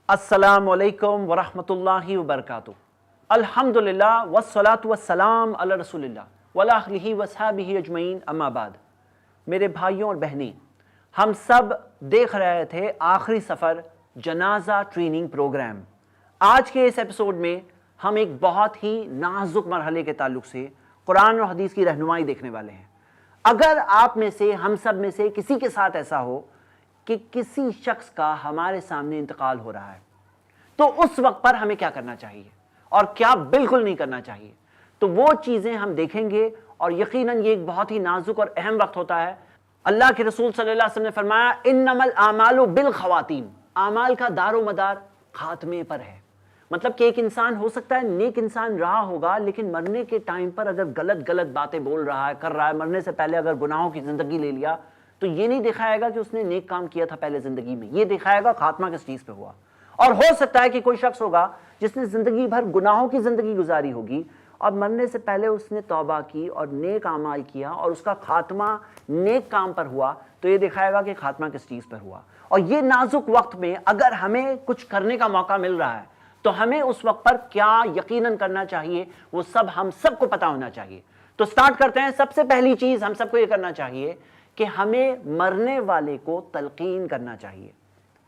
السلام علیکم ورحمۃ اللہ وبرکاتہ۔ الحمدللہ والصلاة والسلام علی رسول اللہ وعلی آلہ وصحبہ اجمعین، اما بعد۔ میرے بھائیوں اور بہنیں، ہم سب دیکھ رہے تھے آخری سفر جنازہ ٹریننگ پروگرام۔ آج کے اس ایپیسوڈ میں ہم ایک بہت ہی نازک مرحلے کے تعلق سے قرآن اور حدیث کی رہنمائی دیکھنے والے ہیں۔ اگر آپ میں سے، ہم سب میں سے کسی کے ساتھ ایسا ہو کہ کسی شخص کا ہمارے سامنے انتقال ہو رہا ہے، تو اس وقت پر ہمیں کیا کرنا چاہیے اور کیا بالکل نہیں کرنا چاہیے، تو وہ چیزیں ہم دیکھیں گے۔ اور یقیناً یہ ایک بہت ہی نازک اور اہم وقت ہوتا ہے۔ اللہ کے رسول صلی اللہ علیہ وسلم نے فرمایا انما الاعمال بالخواتیم، اعمال کا دار و مدار خاتمے پر ہے۔ مطلب کہ ایک انسان ہو سکتا ہے نیک انسان رہا ہوگا، لیکن مرنے کے ٹائم پر اگر غلط باتیں بول رہا ہے، کر رہا ہے، مرنے سے پہلے اگر گناہوں کی زندگی لے لیا، تو یہ نہیں دکھائے گا کہ اس نے نیک کام کیا تھا پہلے زندگی میں، یہ دکھائے گا خاتمہ کس چیز پہ ہوا۔ اور ہو سکتا ہے کہ کوئی شخص ہوگا جس نے زندگی بھر گناہوں کی زندگی گزاری ہوگی اور مرنے سے پہلے اس نے توبہ کی اور نیک اعمال کیا اور اس کا خاتمہ نیک کام پر ہوا، تو یہ دکھائے گا کہ خاتمہ کس چیز پر ہوا۔ اور یہ نازک وقت میں اگر ہمیں کچھ کرنے کا موقع مل رہا ہے تو ہمیں اس وقت پر کیا یقیناً کرنا چاہیے، وہ سب ہم سب کو پتہ ہونا چاہیے۔ تو سٹارٹ کرتے ہیں۔ سب سے پہلی چیز ہم سب کو یہ کرنا چاہیے کہ ہمیں مرنے والے کو تلقین کرنا چاہیے،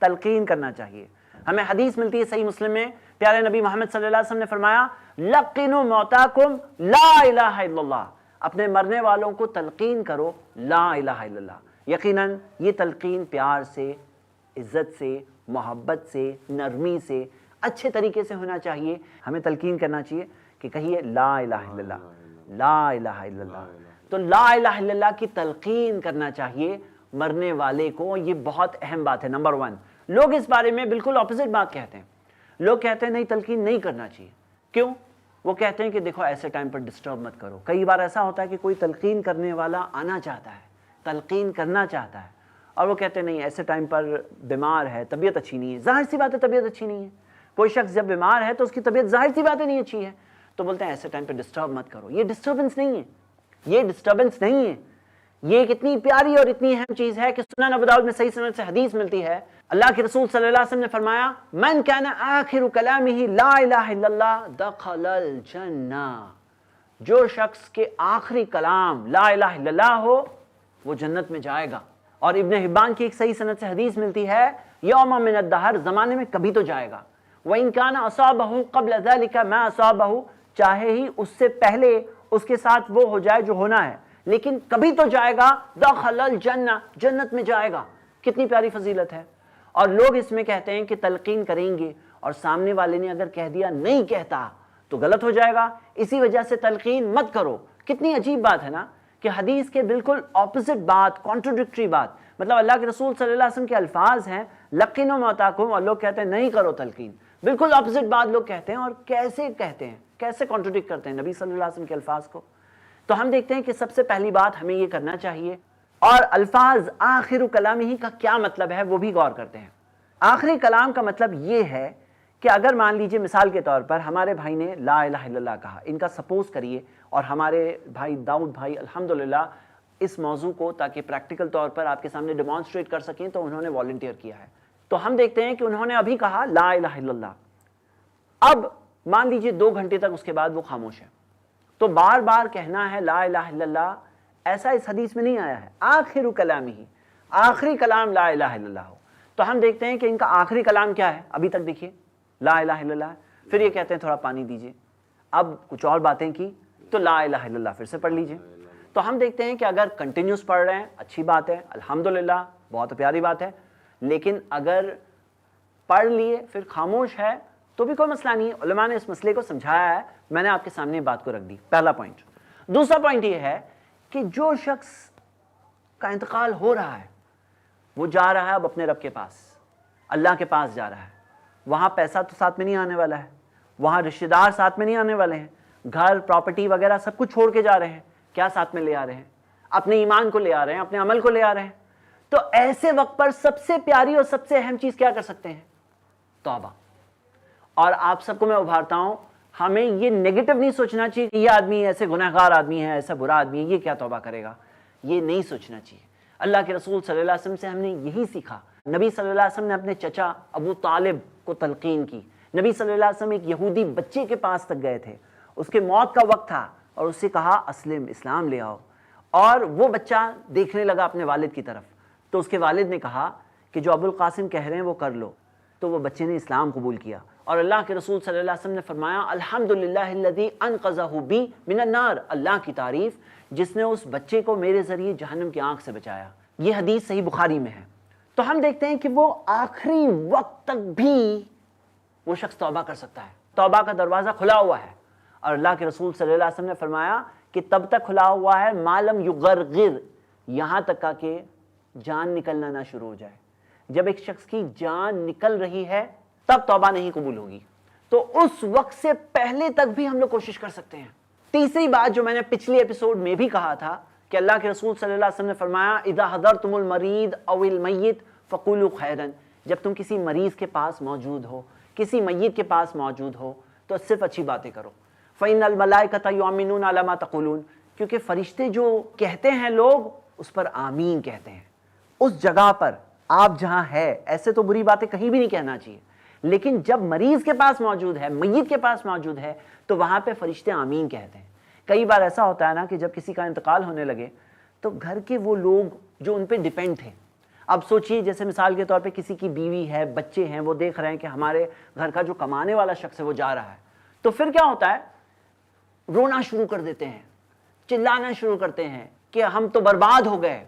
تلقین کرنا چاہیے۔ ہمیں حدیث ملتی ہے صحیح مسلم میں، پیارے نبی محمد صلی اللہ علیہ وسلم نے فرمایا لقنوا موتاکم لا الہ الا اللہ، اپنے مرنے والوں کو تلقین کرو لا الہ الا اللہ۔ یقیناً یہ تلقین پیار سے، عزت سے، محبت سے، نرمی سے، اچھے طریقے سے ہونا چاہیے۔ ہمیں تلقین کرنا چاہیے کہ کہیے لا الہ الا اللہ، لا الہ الا اللہ۔ تو لا الہ الا اللہ کی تلقین کرنا چاہیے مرنے والے کو، یہ بہت اہم بات ہے۔ نمبر 1، لوگ اس بارے میں بالکل اپوزٹ بات کہتے ہیں۔ لوگ کہتے ہیں نہیں، تلقین نہیں کرنا چاہیے۔ کیوں؟ وہ کہتے ہیں کہ دیکھو ایسے ٹائم پر ڈسٹرب مت کرو۔ کئی بار ایسا ہوتا ہے کہ کوئی تلقین کرنے والا آنا چاہتا ہے، تلقین کرنا چاہتا ہے، اور وہ کہتے ہیں نہیں ایسے ٹائم پر بیمار ہے، طبیعت اچھی نہیں ہے۔ ظاہر سی بات ہے طبیعت اچھی نہیں ہے، کوئی شخص جب بیمار ہے تو اس کی طبیعت ظاہر سی بات ہے نہیں اچھی ہے، تو بولتے ہیں ایسے ٹائم پہ ڈسٹرب مت کرو۔ یہ ڈسٹربنس نہیں ہے، یہ ڈسٹربنس نہیں ہے، یہ ایک اتنی پیاری اور اتنی اہم چیز ہے کہ سنن ابو داؤد میں صحیح سند سے حدیث ملتی ہے۔ اللہ کے رسول صلی اللہ علیہ وسلم نے فرمایا من کان آخر کلامہ لا الہ الا اللہ دخل الجنہ، جو شخص کے آخری کلام لا الہ الا اللہ ہو وہ جنت میں جائے گا۔ اور ابن حبان کی ایک صحیح سند سے حدیث ملتی ہے یوم من الدہر، زمانے میں کبھی تو جائے گا۔ وَإِن كَانَ أَصَابَهُ قَبْلَ ذَلِكَ مَا أَصَابَهُ، چاہے ہی اس سے پہلے اس کے ساتھ وہ ہو جائے جو ہونا ہے، لیکن کبھی تو جائے گا، دخل الجنہ، جنت میں جائے گا۔ کتنی پیاری فضیلت ہے۔ اور لوگ اس میں کہتے ہیں کہ تلقین کریں گے اور سامنے والے نے اگر کہہ دیا نہیں کہتا تو غلط ہو جائے گا، اسی وجہ سے تلقین مت کرو۔ کتنی عجیب بات ہے نا کہ حدیث کے بالکل اپوزٹ بات، کانٹروڈکٹری بات، مطلب اللہ کے رسول صلی اللہ علیہ وسلم کے الفاظ ہیں لقنوا موتاکم، اور لوگ کہتے ہیں نہیں کرو تلقین۔ بالکل اپوزٹ بات لوگ کہتے ہیں، اور کیسے کہتے ہیں، کیسے کانٹروڈکٹ کرتے ہیں نبی صلی اللہ علیہ وسلم کے الفاظ کو۔ تو ہم دیکھتے ہیں کہ سب سے پہلی بات ہمیں یہ کرنا چاہیے، اور الفاظ آخر کلامہ کا کیا مطلب ہے وہ بھی غور کرتے ہیں۔ آخری کلام کا مطلب یہ ہے کہ اگر مان لیجئے مثال کے طور پر ہمارے بھائی نے لا الہ الا اللہ کہا، ان کا سپوز کریے، اور ہمارے بھائی داؤد بھائی الحمدللہ اس موضوع کو تاکہ پریکٹیکل طور پر آپ کے سامنے ڈیمانسٹریٹ کر سکیں تو انہوں نے والنٹیئر کیا ہے۔ تو ہم دیکھتے ہیں کہ انہوں نے ابھی کہا لا الہ الا اللہ، اب مان لیجئے 2 گھنٹے تک اس کے بعد وہ خاموش ہے، تو بار بار کہنا ہے لا الہ الا اللہ، ایسا اس حدیث میں نہیں آیا ہے۔ آخر کلامہ، آخری کلام لا الہ الا اللہ ہو۔ تو ہم دیکھتے ہیں کہ ان کا آخری کلام کیا ہے، ابھی تک دیکھیے لا الہ الا اللہ ہے، پھر یہ کہتے ہیں تھوڑا پانی دیجئے، اب کچھ اور باتیں کی تو لا الہ الا اللہ پھر سے پڑھ لیجئے۔ تو ہم دیکھتے ہیں کہ اگر کنٹینیوس پڑھ رہے ہیں اچھی بات ہے، الحمدللہ بہت پیاری بات ہے، لیکن اگر پڑھ لیے پھر خاموش ہے تو بھی کوئی مسئلہ نہیں ہے۔ علماء نے اس مسئلے کو سمجھایا ہے، میں نے آپ کے سامنے بات کو رکھ دی، پہلا پوائنٹ۔ دوسرا پوائنٹ یہ ہے کہ جو شخص کا انتقال ہو رہا ہے وہ جا رہا ہے اب اپنے رب کے پاس، اللہ کے پاس جا رہا ہے۔ وہاں پیسہ تو ساتھ میں نہیں آنے والا ہے، وہاں رشتہ دار ساتھ میں نہیں آنے والے ہیں، گھر پراپرٹی وغیرہ سب کچھ چھوڑ کے جا رہے ہیں۔ کیا ساتھ میں لے آ رہے ہیں؟ اپنے ایمان کو لے آ رہے ہیں، اپنے عمل کو لے آ رہے ہیں۔ تو ایسے وقت پر سب سے پیاری اور سب سے اہم چیز کیا کر سکتے ہیں؟ توبہ۔ اور آپ سب کو میں ابھارتا ہوں، ہمیں یہ نیگیٹو نہیں سوچنا چاہیے کہ یہ آدمی ایسے گنہگار آدمی ہے، ایسا برا آدمی ہے، یہ کیا توبہ کرے گا، یہ نہیں سوچنا چاہیے۔ اللہ کے رسول صلی اللہ علیہ وسلم سے ہم نے یہی سیکھا۔ نبی صلی اللہ علیہ وسلم نے اپنے چچا ابو طالب کو تلقین کی۔ نبی صلی اللہ علیہ وسلم ایک یہودی بچے کے پاس تک گئے تھے، اس کے موت کا وقت تھا، اور اس سے کہا اسلم، اسلام لے آؤ، اور وہ بچہ دیکھنے لگا اپنے والد کی طرف، تو اس کے والد نے کہا کہ جو ابو القاسم کہہ رہے ہیں وہ کر لو، تو وہ بچے نے اسلام قبول کیا۔ اور اللہ کے رسول صلی اللہ علیہ وسلم نے فرمایا الحمدللہ الذی انقذہ بی من النار، اللہ کی تعریف جس نے اس بچے کو میرے ذریعے جہنم کی آنکھ سے بچایا۔ یہ حدیث صحیح بخاری میں ہے۔ تو ہم دیکھتے ہیں کہ وہ آخری وقت تک بھی وہ شخص توبہ کر سکتا ہے، توبہ کا دروازہ کھلا ہوا ہے، اور اللہ کے رسول صلی اللہ علیہ وسلم نے فرمایا کہ تب تک کھلا ہوا ہے ما لم یغرغر، یہاں تک کہ جان نکلنا نہ شروع ہو جائے۔ جب ایک شخص کی جان نکل رہی ہے تب توبہ نہیں قبول ہوگی، تو اس وقت سے پہلے تک بھی ہم لوگ کوشش کر سکتے ہیں۔ تیسری بات جو میں نے پچھلی ایپیسوڈ میں بھی کہا تھا کہ اللہ کے رسول صلی اللہ علیہ وسلم نے فرمایا اذا حضرتم المریض او المیت فقولوا خیرا، جب تم کسی مریض کے پاس موجود ہو، کسی میت کے پاس موجود ہو، تو صرف اچھی باتیں کرو۔ فإن الملائکۃ یؤمنون علی ما تقولون، کیونکہ فرشتے جو کہتے ہیں لوگ اس پر آمین کہتے ہیں۔ اس جگہ پر آپ جہاں ہے، ایسے تو بری باتیں کہیں بھی نہیں کہنا چاہیے، لیکن جب مریض کے پاس موجود ہے، میت کے پاس موجود ہے، تو وہاں پہ فرشتے آمین کہتے ہیں۔ کئی بار ایسا ہوتا ہے نا کہ جب کسی کا انتقال ہونے لگے تو گھر کے وہ لوگ جو ان پہ ڈیپینڈ تھے، اب سوچئے جیسے مثال کے طور پہ کسی کی بیوی ہے، بچے ہیں، وہ دیکھ رہے ہیں کہ ہمارے گھر کا جو کمانے والا شخص ہے وہ جا رہا ہے، تو پھر کیا ہوتا ہے؟ رونا شروع کر دیتے ہیں، چلانا شروع کرتے ہیں کہ ہم تو برباد ہو گئے۔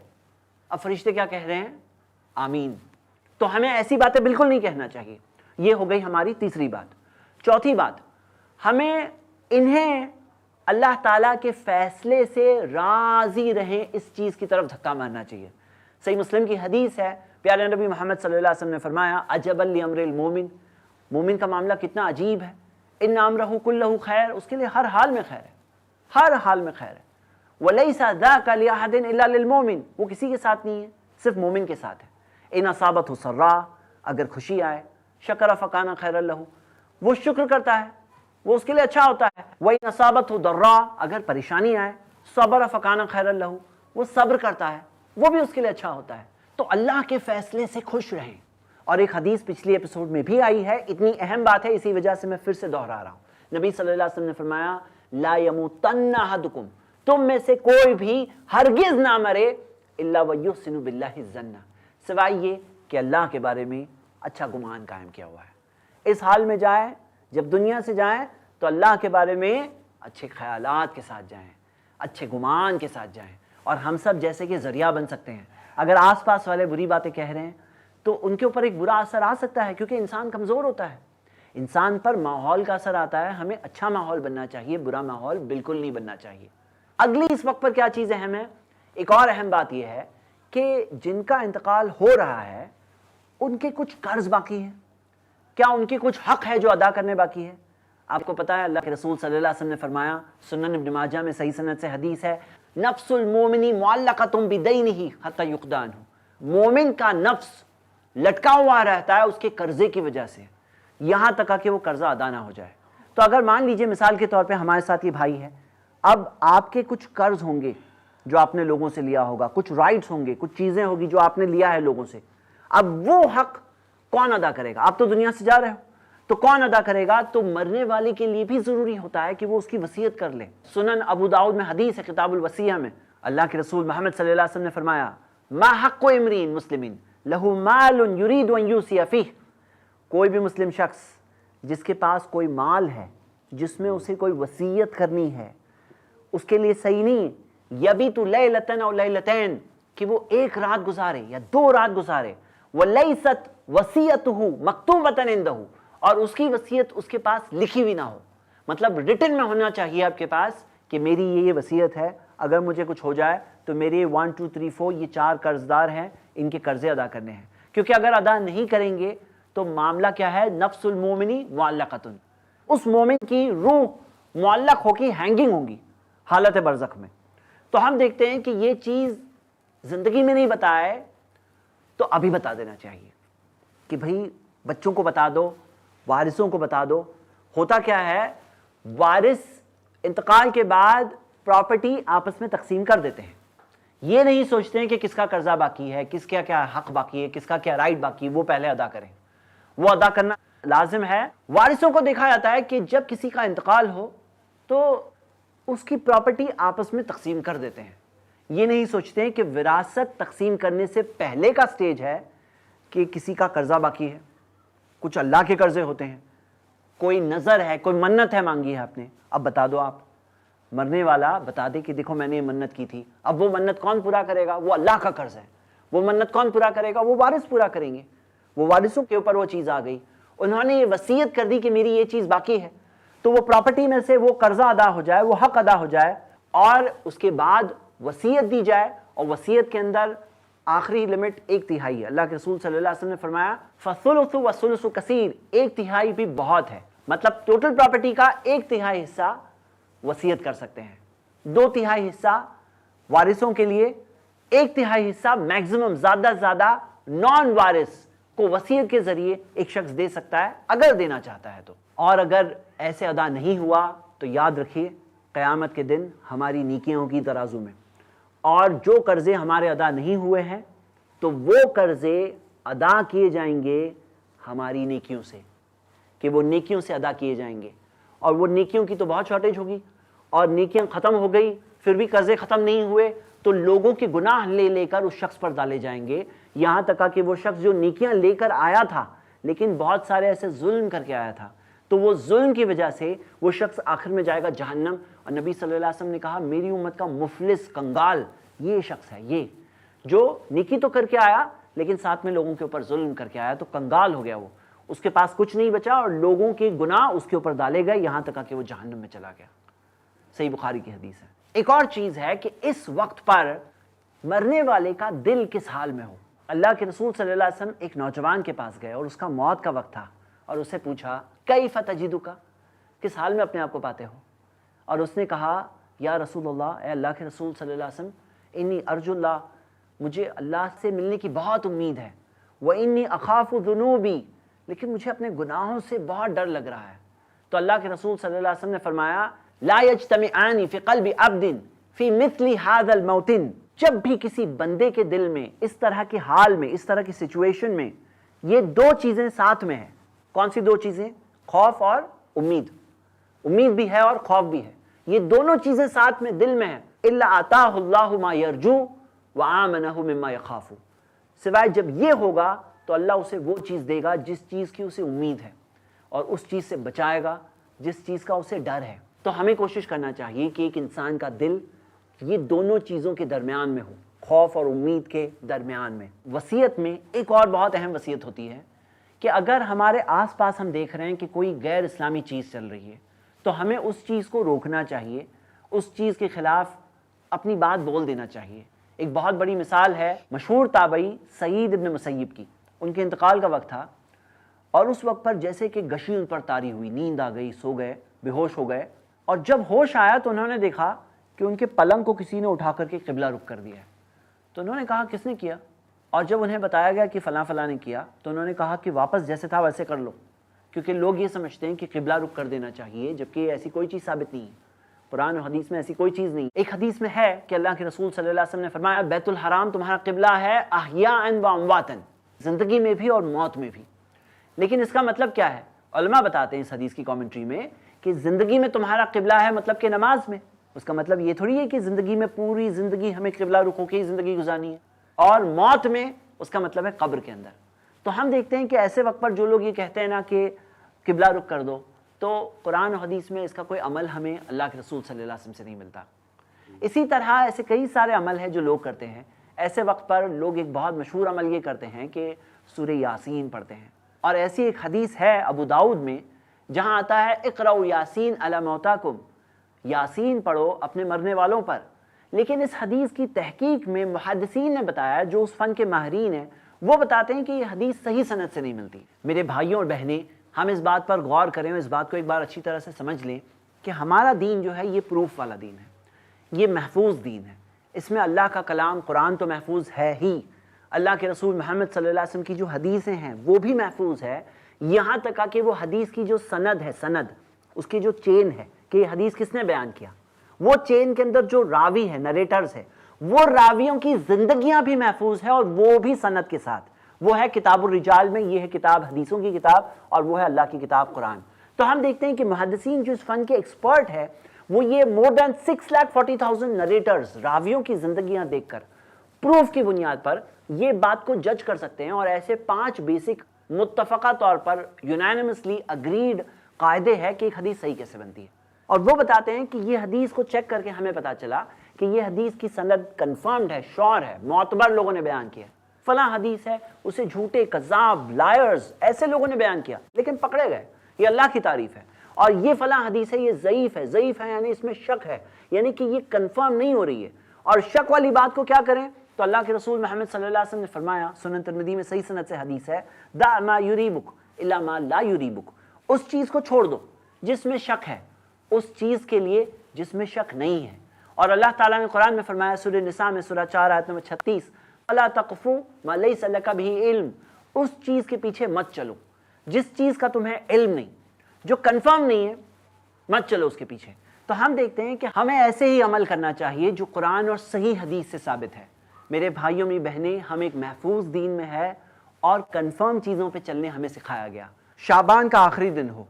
اب فرشتے کیا کہہ رہے ہیں؟ آمین۔ تو ہمیں ایسی باتیں بالکل نہیں کہنا چاہیے۔ یہ ہو گئی ہماری تیسری بات۔ چوتھی بات، ہمیں انہیں اللہ تعالیٰ کے فیصلے سے راضی رہیں اس چیز کی طرف دھکا مارنا چاہیے۔ صحیح مسلم کی حدیث ہے، پیارے نبی محمد صلی اللہ علیہ وسلم نے فرمایا عجبا لامر المومن، مومن کا معاملہ کتنا عجیب ہے، ان امرہ کلہ خیر، اس کے لیے ہر حال میں خیر ہے، ہر حال میں خیر ہے۔ ولیس ذاک لاحد الا للمؤمن، وہ کسی کے ساتھ نہیں ہے، صرف مومن کے ساتھ ہے۔ ان اصابتہ سراء، اگر خوشی آئے، شکر فکان خیر لہ، وہ شکر کرتا ہے، وہ اس کے لیے اچھا ہوتا ہے۔ وَإِنْ أَصَابَتْهُ ضَرَّاء، اگر پریشانی آئے، صبر فکان خیر لہ، وہ صبر کرتا ہے، وہ بھی اس کے لیے اچھا ہوتا ہے۔ تو اللہ کے فیصلے سے خوش رہیں۔ اور ایک حدیث پچھلی ایپیسوڈ میں بھی آئی ہے، اتنی اہم بات ہے اسی وجہ سے میں پھر سے دہرا رہا ہوں۔ نبی صلی اللہ علیہ وسلم نے فرمایا لا يموتن احدکم، تم میں سے کوئی بھی ہرگز نہ مرے الا ویحسن باللہ الظن، سوائے یہ کہ اللہ کے بارے میں اچھا گمان قائم کیا ہوا ہے۔ اس حال میں جائیں، جب دنیا سے جائیں تو اللہ کے بارے میں اچھے خیالات کے ساتھ جائیں، اچھے گمان کے ساتھ جائیں، اور ہم سب جیسے کہ ذریعہ بن سکتے ہیں۔ اگر آس پاس والے بری باتیں کہہ رہے ہیں تو ان کے اوپر ایک برا اثر آ سکتا ہے، کیونکہ انسان کمزور ہوتا ہے، انسان پر ماحول کا اثر آتا ہے۔ ہمیں اچھا ماحول بننا چاہیے، برا ماحول بالکل نہیں بننا چاہیے۔ اگلی اس وقت پر کیا چیز اہم ہے؟ ایک اور اہم بات یہ ہے کہ جن کا انتقال ہو رہا ہے ان کے کچھ قرض باقی ہیں، کیا ان کی کچھ حق ہے جو ادا کرنے باقی ہے؟ آپ کو پتا ہے اللہ کے رسول صلی اللہ علیہ وسلم نے فرمایا، سنن ابن ماجہ میں صحیح سند سے حدیث ہے، نفس المومن معلقۃ بدینہ حتی یقضی عنہ، مومن کا نفس لٹکا ہوا رہتا ہے اس کے قرضے کی وجہ سے، یہاں تک کہ وہ قرضہ ادا نہ ہو جائے۔ تو اگر مان لیجئے مثال کے طور پہ ہمارے ساتھ یہ بھائی ہے، اب آپ کے کچھ قرض ہوں گے جو آپ نے لوگوں سے لیا ہوگا، کچھ رائٹس ہوں گے، کچھ چیزیں ہوگی جو آپ نے لیا ہے لوگوں سے، اب وہ حق کون ادا کرے گا؟ آپ تو دنیا سے جا رہے ہو، تو کون ادا کرے گا؟ تو مرنے والے کے لیے بھی ضروری ہوتا ہے کہ وہ اس کی وصیت کر لے۔ سنن ابو داؤد میں حدیث ہے کتاب الوصیہ میں، اللہ کے رسول محمد صلی اللہ علیہ وسلم نے فرمایا ما حق امرئ مسلم لہ مال یرید ان یوصی فیہ، کوئی بھی مسلم شخص جس کے پاس کوئی مال ہے جس میں اسے کوئی وصیت کرنی ہے، اس کے لیے صحیح نہیں یبیت لیلۃ او لیلتین، کہ وہ ایک رات گزارے یا دو رات گزارے، ولیست وصیتہ مکتوبۃ عندہ، اور اس کی وصیت اس کے پاس لکھی ہوئی نہ ہو، مطلب ریٹن میں ہونا چاہیے آپ کے پاس کہ میری یہ وصیت ہے، اگر مجھے کچھ ہو جائے تو میرے 1 2 3 4 یہ 4 قرض دار ہیں، ان کے قرضے ادا کرنے ہیں، کیونکہ اگر ادا نہیں کریں گے تو معاملہ کیا ہے؟ نفس المومنی معلقۃ، اس مومن کی روح معلق ہو کے ہینگنگ ہوگی حالت برزخ میں۔ تو ہم دیکھتے ہیں کہ یہ چیز زندگی میں نہیں بتائے تو ابھی بتا دینا چاہیے کہ بھئی بچوں کو بتا دو، وارثوں کو بتا دو۔ ہوتا کیا ہے، وارث انتقال کے بعد پراپرٹی آپس میں تقسیم کر دیتے ہیں، یہ نہیں سوچتے ہیں کہ کس کا قرضہ باقی ہے، کس کا کیا حق باقی ہے، کس کا کیا رائٹ باقی ہے، وہ پہلے ادا کریں۔ وہ ادا کرنا لازم ہے۔ وارثوں کو دیکھا جاتا ہے کہ جب کسی کا انتقال ہو تو اس کی پراپرٹی آپس میں تقسیم کر دیتے ہیں، یہ نہیں سوچتے ہیں کہ وراثت تقسیم کرنے سے پہلے کا سٹیج ہے کہ کسی کا قرضہ باقی ہے، کچھ اللہ کے قرضے ہوتے ہیں، کوئی نظر ہے، کوئی منت ہے مانگی ہے آپ نے، اب بتا دو، آپ مرنے والا بتا دے کہ دیکھو میں نے یہ منت کی تھی، اب وہ منت کون پورا کرے گا؟ وہ اللہ کا قرض ہے، وہ منت کون پورا کرے گا؟ وہ وارث پورا کریں گے۔ وہ وارثوں کے اوپر وہ چیز آ گئی، انہوں نے یہ وصیت کر دی کہ میری یہ چیز باقی ہے، تو وہ پراپرٹی میں سے وہ قرضہ ادا ہو جائے، وہ حق ادا ہو جائے، اور اس کے بعد وصیت دی جائے، اور وصیت کے اندر آخری لمٹ 1/3 ہے۔ اللہ کے رسول صلی اللہ علیہ وسلم نے فرمایا فَالثُّلُثُ وَالثُّلُثُ کثیر، 1/3 بھی بہت ہے، مطلب ٹوٹل پراپرٹی کا 1/3 حصہ وصیت کر سکتے ہیں، 2/3 حصہ وارثوں کے لیے، 1/3 حصہ میکسیمم زیادہ سے زیادہ نان وارث کو وصیت کے ذریعے ایک شخص دے سکتا ہے اگر دینا چاہتا ہے تو۔ اور اگر ایسے ادا نہیں ہوا تو یاد رکھیے قیامت کے دن ہماری نیکیوں کی ترازو میں، اور جو قرضے ہمارے ادا نہیں ہوئے ہیں تو وہ قرضے ادا کیے جائیں گے ہماری نیکیوں سے، کہ وہ نیکیوں سے ادا کیے جائیں گے، اور وہ نیکیوں کی تو بہت شارٹیج ہوگی، اور نیکیاں ختم ہو گئی پھر بھی قرضے ختم نہیں ہوئے تو لوگوں کے گناہ لے لے کر اس شخص پر ڈالے جائیں گے، یہاں تک کہ وہ شخص جو نیکیاں لے کر آیا تھا لیکن بہت سارے ایسے ظلم کر کے آیا تھا، تو وہ ظلم کی وجہ سے وہ شخص آخر میں جائے گا جہنم۔ اور نبی صلی اللہ علیہ وسلم نے کہا میری امت کا مفلس کنگال یہ شخص ہے، یہ جو نیکی تو کر کے آیا لیکن ساتھ میں لوگوں کے اوپر ظلم کر کے آیا، تو کنگال ہو گیا، وہ اس کے پاس کچھ نہیں بچا اور لوگوں کے گناہ اس کے اوپر ڈالے گئے، یہاں تک کہ وہ جہنم میں چلا گیا۔ صحیح بخاری کی حدیث ہے۔ ایک اور چیز ہے کہ اس وقت پر مرنے والے کا دل کس حال میں ہو۔ اللہ کے رسول صلی اللہ علیہ وسلم ایک نوجوان کے پاس گئے اور اس کا موت کا وقت تھا، اور اسے پوچھا کیف تجدک، کس حال میں اپنے آپ کو پاتے ہو؟ اور اس نے کہا یا رسول اللہ، اے اللہ کے رسول صلی اللہ علیہ وسلم، انی ارجو اللہ، مجھے اللہ سے ملنے کی بہت امید ہے، وانی اخاف ذنوبی، لیکن مجھے اپنے گناہوں سے بہت ڈر لگ رہا ہے۔ تو اللہ کے رسول صلی اللہ علیہ وسلم نے فرمایا لا یجتمعان فی قلب عبد فی مثل ھذا الموطن، جب بھی کسی بندے کے دل میں اس طرح کے حال میں، اس طرح کی سچویشن میں یہ دو چیزیں ساتھ میں ہیں، کون سی دو چیزیں؟ خوف اور امید، امید بھی ہے اور خوف بھی ہے، یہ دونوں چیزیں ساتھ میں دل میں ہیں، الا آتاہ اللہ ما یرجو وآمنہ مما یخاف، سوائے جب یہ ہوگا تو اللہ اسے وہ چیز دے گا جس چیز کی اسے امید ہے، اور اس چیز سے بچائے گا جس چیز کا اسے ڈر ہے۔ تو ہمیں کوشش کرنا چاہیے کہ ایک انسان کا دل یہ دونوں چیزوں کے درمیان میں ہو، خوف اور امید کے درمیان میں۔ وصیت میں ایک اور بہت اہم وصیت ہوتی ہے کہ اگر ہمارے آس پاس ہم دیکھ رہے ہیں کہ کوئی غیر اسلامی چیز چل رہی ہے تو ہمیں اس چیز کو روکنا چاہیے، اس چیز کے خلاف اپنی بات بول دینا چاہیے۔ ایک بہت بڑی مثال ہے مشہور تابعی سعید ابن مسیب کی، ان کے انتقال کا وقت تھا، اور اس وقت پر جیسے کہ غشی ان پر طاری ہوئی، نیند آ گئی، سو گئے، بے ہوش ہو گئے، اور جب ہوش آیا تو انہوں نے دیکھا کہ ان کے پلنگ کو کسی نے اٹھا کر کے قبلہ رخ کر دیا ہے۔ تو انہوں نے کہا کس نے کیا؟ اور جب انہیں بتایا گیا کہ فلاں فلاں نے کیا تو انہوں نے کہا کہ واپس جیسے تھا ویسے کر لو، کیونکہ لوگ یہ سمجھتے ہیں کہ قبلہ رخ کر دینا چاہیے، جبکہ ایسی کوئی چیز ثابت نہیں ہے، قرآن و حدیث میں ایسی کوئی چیز نہیں۔ ایک حدیث میں ہے کہ اللہ کے رسول صلی اللہ علیہ وسلم نے فرمایا بیت الحرام تمہارا قبلہ ہے احیاء و امواتا، زندگی میں بھی اور موت میں بھی۔ لیکن اس کا مطلب کیا ہے؟ علماء بتاتے ہیں اس حدیث کی کامنٹری میں کہ زندگی میں تمہارا قبلہ ہے مطلب کہ نماز میں، اس کا مطلب یہ تھوڑی ہے کہ زندگی میں پوری زندگی ہمیں قبلہ رخ ہو کے ہی زندگی گزارنی ہے، اور موت میں اس کا مطلب ہے قبر کے اندر۔ تو ہم دیکھتے ہیں کہ ایسے وقت پر جو لوگ یہ کہتے ہیں نا کہ قبلہ رخ کر دو، تو قرآن و حدیث میں اس کا کوئی عمل ہمیں اللہ کے رسول صلی اللہ علیہ وسلم سے نہیں ملتا۔ اسی طرح ایسے کئی سارے عمل ہیں جو لوگ کرتے ہیں۔ ایسے وقت پر لوگ ایک بہت مشہور عمل یہ کرتے ہیں کہ سورہ یاسین پڑھتے ہیں، اور ایسی ایک حدیث ہے ابو داؤد میں جہاں آتا ہے اقرؤ یاسین علی موتاکم، یاسین پڑھو اپنے مرنے والوں پر۔ لیکن اس حدیث کی تحقیق میں محدثین نے بتایا، جو اس فن کے ماہرین ہیں وہ بتاتے ہیں کہ یہ حدیث صحیح سند سے نہیں ملتی۔ میرے بھائیوں اور بہنیں، ہم اس بات پر غور کریں اور اس بات کو ایک بار اچھی طرح سے سمجھ لیں کہ ہمارا دین جو ہے یہ پروف والا دین ہے، یہ محفوظ دین ہے، اس میں اللہ کا کلام قرآن تو محفوظ ہے ہی، اللہ کے رسول محمد صلی اللہ علیہ وسلم کی جو حدیثیں ہیں وہ بھی محفوظ ہے، یہاں تک کہ وہ حدیث کی جو سند ہے، سند اس کی جو چین ہے کہ یہ حدیث کس نے بیان کیا، وہ چین کے اندر جو راوی ہے، نریٹرز ہے، وہ راویوں کی زندگیاں بھی محفوظ ہے، اور وہ بھی سند کے ساتھ، وہ ہے کتاب الرجال میں، یہ ہے کتاب حدیثوں کی کتاب، اور وہ ہے اللہ کی کتاب قرآن۔ تو ہم دیکھتے ہیں کہ محدثین جو اس فن کے ایکسپرٹ ہے وہ یہ مور دین 6,40,000 نریٹرز، راویوں کی زندگیاں دیکھ کر پروف کی بنیاد پر یہ بات کو جج کر سکتے ہیں، اور ایسے 5 بیسک متفقہ طور پر یونانیمسلی اگریڈ قاعدے ہیں کہ ایک حدیث صحیح کیسے بنتی ہے، اور وہ بتاتے ہیں کہ یہ حدیث کو چیک کر کے ہمیں پتا چلا کہ یہ حدیث کی سند کنفرمڈ ہے، شور ہے، معتبر لوگوں نے بیان کیا، فلاں حدیث ہے، اسے جھوٹے، کذاب، لائرز ایسے لوگوں نے بیان کیا لیکن پکڑے گئے، یہ اللہ کی تعریف ہے، اور یہ فلاں حدیث ہے، یہ ضعیف ہے، ضعیف ہے یعنی اس میں شک ہے، یعنی کہ یہ کنفرم نہیں ہو رہی ہے، اور شک والی بات کو کیا کریں؟ تو اللہ کے رسول محمد صلی اللہ علیہ وسلم نے فرمایا، سنن ترمذی میں صحیح سند سے حدیث ہے، دع ما یریبک الا ما لا یریبک، اس چیز کو چھوڑ دو جس میں شک ہے، اس چیز کے لیے جس میں شک نہیں ہے۔ اور اللہ تعالیٰ نے قرآن میں فرمایا سورہ نساء میں سورہ 4 آیت نمبر 36، الا تقف ما لیس لک بہ علم، اس چیز کے پیچھے مت چلو جس چیز کا تمہیں علم نہیں، جو کنفرم نہیں ہے، مت چلو اس کے پیچھے۔ تو ہم دیکھتے ہیں کہ ہمیں ایسے ہی عمل کرنا چاہیے جو قرآن اور صحیح حدیث سے ثابت ہے۔ میرے بھائیوں میری بہنیں، ہم ایک محفوظ دین میں ہے اور کنفرم چیزوں پہ چلنے ہمیں سکھایا گیا۔ شعبان کا آخری دن ہو،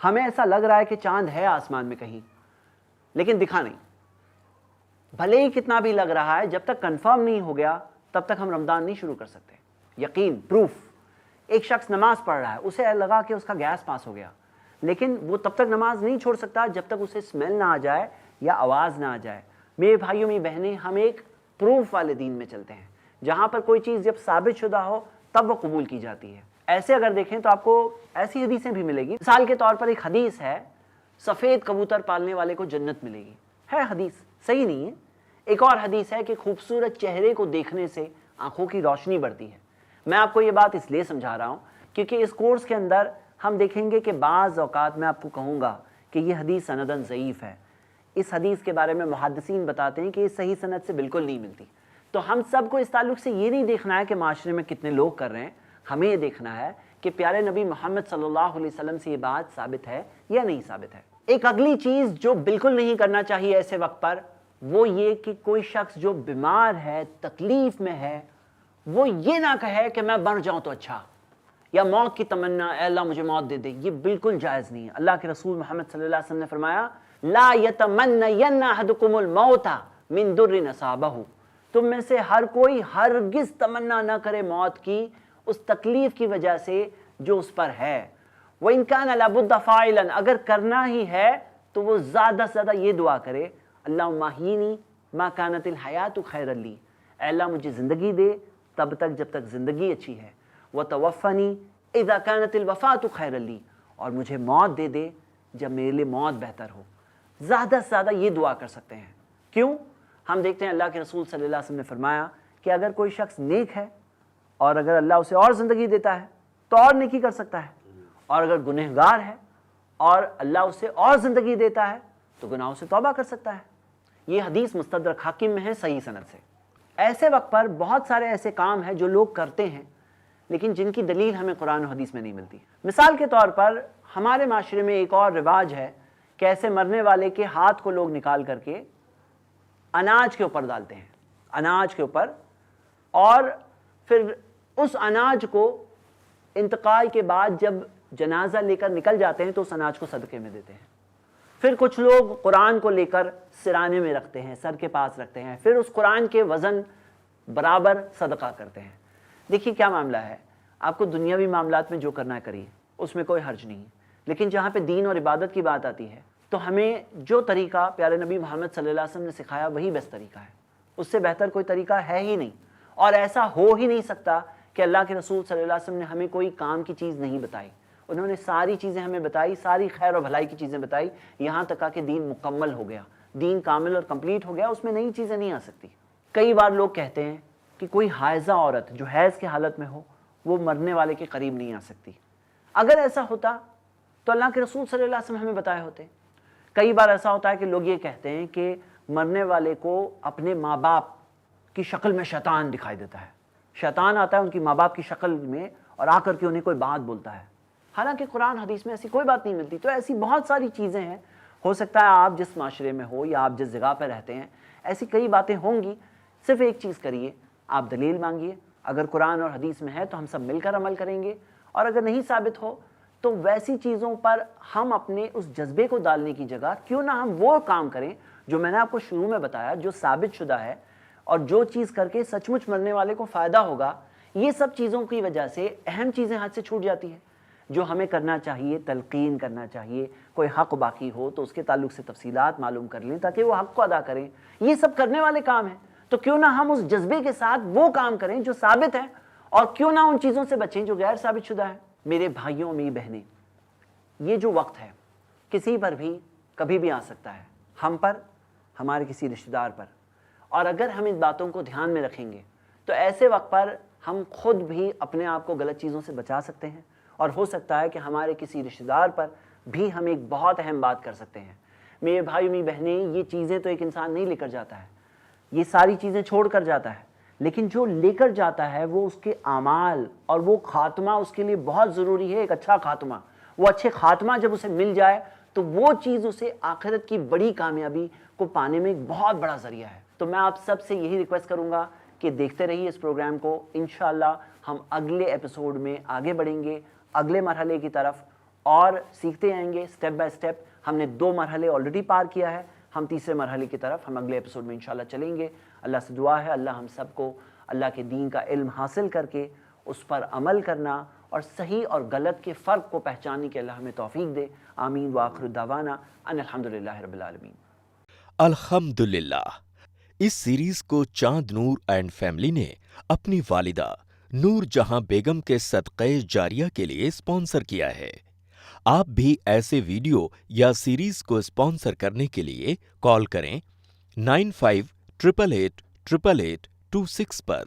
ہمیں ایسا لگ رہا ہے کہ چاند ہے آسمان میں کہیں لیکن دکھا نہیں، بھلے ہی کتنا بھی لگ رہا ہے، جب تک کنفرم نہیں ہو گیا تب تک ہم رمضان نہیں شروع کر سکتے۔ یقین، پروف، ایک شخص نماز پڑھ رہا ہے، اسے لگا کہ اس کا گیس پاس ہو گیا، لیکن وہ تب تک نماز نہیں چھوڑ سکتا جب تک اسے اسمیل نہ آ جائے یا آواز نہ آ جائے۔ میرے بھائیوں میری بہنیں، ہم ایک پروف والے دین میں چلتے ہیں جہاں پر کوئی چیز جب ثابت شدہ ہو تب وہ قبول کی جاتی ہے۔ ایسے اگر دیکھیں تو آپ کو ایسی حدیثیں بھی ملے گی، مثال کے طور پر ایک حدیث ہے سفید کبوتر پالنے والے کو جنت ملے گی، ہے حدیث، صحیح نہیں ہے۔ ایک اور حدیث ہے کہ خوبصورت چہرے کو دیکھنے سے آنکھوں کی روشنی بڑھتی ہے۔ میں آپ کو یہ بات اس لیے سمجھا رہا ہوں کیونکہ اس کورس کے اندر ہم دیکھیں گے کہ بعض اوقات میں آپ کو کہوں گا کہ یہ حدیث سنداً ضعیف ہے، اس حدیث کے بارے میں محدثین بتاتے ہیں کہ یہ صحیح سند سے بالکل نہیں ملتی۔ تو ہم سب کو اس تعلق سے یہ نہیں دیکھنا ہے کہ معاشرے میں کتنے لوگ کر رہے ہیں، ہمیں یہ دیکھنا ہے کہ پیارے نبی محمد صلی اللہ علیہ وسلم سے یہ بات ثابت ہے یا نہیں ثابت ہے۔ ایک اگلی چیز جو بالکل نہیں کرنا چاہیے ایسے وقت پر، وہ یہ کہ کوئی شخص جو بیمار ہے، تکلیف میں ہے، وہ یہ نہ کہے کہ میں مر جاؤں تو اچھا، یا موت کی تمنا، اے اللہ مجھے موت دے دے، یہ بالکل جائز نہیں ہے۔ اللہ کے رسول محمد صلی اللہ علیہ وسلم نے فرمایا، لا یتمنین احدکم الموت من در اصابہ، تم میں سے ہر کوئی ہرگز تمنا نہ کرے موت کی اس تکلیف کی وجہ سے جو اس پر ہے۔ وَإِن كَانَ لَابُدَّ فَاعِلًا، اگر کرنا ہی ہے تو وہ زیادہ سے زیادہ یہ دعا کرے، اللہم احیینی ما کانت الحیات خیر لی، اے اللہ مجھے زندگی دے تب تک جب تک زندگی اچھی ہے، وتوفنی اذا کانت الوفاۃ خیر لی، اور مجھے موت دے دے جب میرے لیے موت بہتر ہو۔ زیادہ سے زیادہ یہ دعا کر سکتے ہیں۔ کیوں؟ ہم دیکھتے ہیں اللہ کے رسول صلی اللہ علیہ وسلم نے فرمایا کہ اگر کوئی شخص نیک ہے اور اگر اللہ اسے اور زندگی دیتا ہے تو اور نیکی کر سکتا ہے، اور اگر گنہگار ہے اور اللہ اسے اور زندگی دیتا ہے تو گناہوں سے توبہ کر سکتا ہے۔ یہ حدیث مستدرک حاکم میں ہے صحیح سند سے۔ ایسے وقت پر بہت سارے ایسے کام ہیں جو لوگ کرتے ہیں لیکن جن کی دلیل ہمیں قرآن و حدیث میں نہیں ملتی۔ مثال کے طور پر ہمارے معاشرے میں ایک اور رواج ہے کہ ایسے مرنے والے کے ہاتھ کو لوگ نکال کر کے اناج کے اوپر ڈالتے ہیں، اناج کے اوپر، اور پھر اس اناج کو انتقال کے بعد جب جنازہ لے کر نکل جاتے ہیں تو اس اناج کو صدقے میں دیتے ہیں۔ پھر کچھ لوگ قرآن کو لے کر سرانے میں رکھتے ہیں، سر کے پاس رکھتے ہیں، پھر اس قرآن کے وزن برابر صدقہ کرتے ہیں۔ دیکھیے کیا معاملہ ہے، آپ کو دنیاوی معاملات میں جو کرنا ہے کریے، اس میں کوئی حرج نہیں ہے، لیکن جہاں پہ دین اور عبادت کی بات آتی ہے تو ہمیں جو طریقہ پیارے نبی محمد صلی اللہ علیہ وسلم نے سکھایا وہی بیسٹ طریقہ ہے، اس سے بہتر کوئی طریقہ ہے ہی نہیں، اور ایسا ہو ہی نہیں سکتا کہ اللہ کے رسول صلی اللہ علیہ وسلم نے ہمیں کوئی کام کی چیز نہیں بتائی، انہوں نے ساری چیزیں ہمیں بتائی، ساری خیر و بھلائی کی چیزیں بتائی، یہاں تک کہ دین مکمل ہو گیا، دین کامل اور کمپلیٹ ہو گیا، اس میں نئی چیزیں نہیں آ سکتی۔ کئی بار لوگ کہتے ہیں کہ کوئی حائضہ عورت جو حیض کی حالت میں ہو وہ مرنے والے کے قریب نہیں آ سکتی۔ اگر ایسا ہوتا تو اللہ کے رسول صلی اللہ علیہ وسلم ہمیں بتائے ہوتے۔ کئی بار ایسا ہوتا ہے کہ لوگ یہ کہتے ہیں کہ مرنے والے کو اپنے ماں باپ کی شکل میں شیطان دکھائی دیتا ہے، شیطان آتا ہے ان کی ماں باپ کی شکل میں اور آ کر کے انہیں کوئی بات بولتا ہے، حالانکہ قرآن حدیث میں ایسی کوئی بات نہیں ملتی۔ تو ایسی بہت ساری چیزیں ہیں، ہو سکتا ہے آپ جس معاشرے میں ہو یا آپ جس جگہ پہ رہتے ہیں ایسی کئی باتیں ہوں گی، صرف ایک چیز کریے، آپ دلیل مانگیے، اگر قرآن اور حدیث میں ہے تو ہم سب مل کر عمل کریں گے، اور اگر نہیں ثابت ہو تو ویسی چیزوں پر ہم اپنے اس جذبے کو ڈالنے کی جگہ کیوں نہ ہم وہ کام کریں جو میں نے آپ کو شروع میں بتایا، جو ثابت شدہ ہے اور جو چیز کر کے سچ مچ مرنے والے کو فائدہ ہوگا۔ یہ سب چیزوں کی وجہ سے اہم چیزیں ہاتھ سے چھوٹ جاتی ہیں۔ جو ہمیں کرنا چاہیے، تلقین کرنا چاہیے، کوئی حق باقی ہو تو اس کے تعلق سے تفصیلات معلوم کر لیں تاکہ وہ حق کو ادا کریں، یہ سب کرنے والے کام ہیں۔ تو کیوں نہ ہم اس جذبے کے ساتھ وہ کام کریں جو ثابت ہے، اور کیوں نہ ان چیزوں سے بچیں جو غیر ثابت شدہ ہے۔ میرے بھائیوں، میری بہنیں، یہ جو وقت ہے کسی پر بھی کبھی بھی آ سکتا ہے، ہم پر، ہمارے کسی رشتہ دار پر، اور اگر ہم ان باتوں کو دھیان میں رکھیں گے تو ایسے وقت پر ہم خود بھی اپنے آپ کو غلط چیزوں سے بچا سکتے ہیں، اور ہو سکتا ہے کہ ہمارے کسی رشتہ دار پر بھی ہم ایک بہت اہم بات کر سکتے ہیں۔ میرے بھائی، میری بہنیں، یہ چیزیں تو ایک انسان نہیں لے کر جاتا ہے، یہ ساری چیزیں چھوڑ کر جاتا ہے، لیکن جو لے کر جاتا ہے وہ اس کے اعمال، اور وہ خاتمہ اس کے لیے بہت ضروری ہے، ایک اچھا خاتمہ۔ وہ اچھے خاتمہ جب اسے مل جائے تو وہ چیز اسے آخرت کی بڑی کامیابی کو پانے میں ایک بہت بڑا ذریعہ ہے۔ تو میں آپ سب سے یہی ریکویسٹ کروں گا کہ دیکھتے رہیے اس پروگرام کو۔ انشاءاللہ ہم اگلے ایپیسوڈ میں آگے بڑھیں گے اگلے مرحلے کی طرف، اور سیکھتے آئیں گے سٹیپ بائی سٹیپ۔ ہم نے 2 مرحلے آلریڈی پار کیا ہے، ہم تیسرے مرحلے کی طرف ہم اگلے ایپیسوڈ میں انشاءاللہ چلیں گے۔ اللہ سے دعا ہے اللہ ہم سب کو اللہ کے دین کا علم حاصل کر کے اس پر عمل کرنا اور صحیح اور غلط کے فرق کو پہچاننے کے اللہ ہمیں توفیق دے۔ آمین وآخر دعوانا ان الحمدللہ رب العالمین۔ الحمدللہ، اس سیریز کو چاند نور اینڈ فیملی نے اپنی والدہ نور جہاں بیگم کے صدقہ جاریہ کے لیے اسپانسر کیا ہے۔ آپ بھی ایسے ویڈیو یا سیریز کو اسپانسر کرنے کے لیے کال کریں 9588888826 پر۔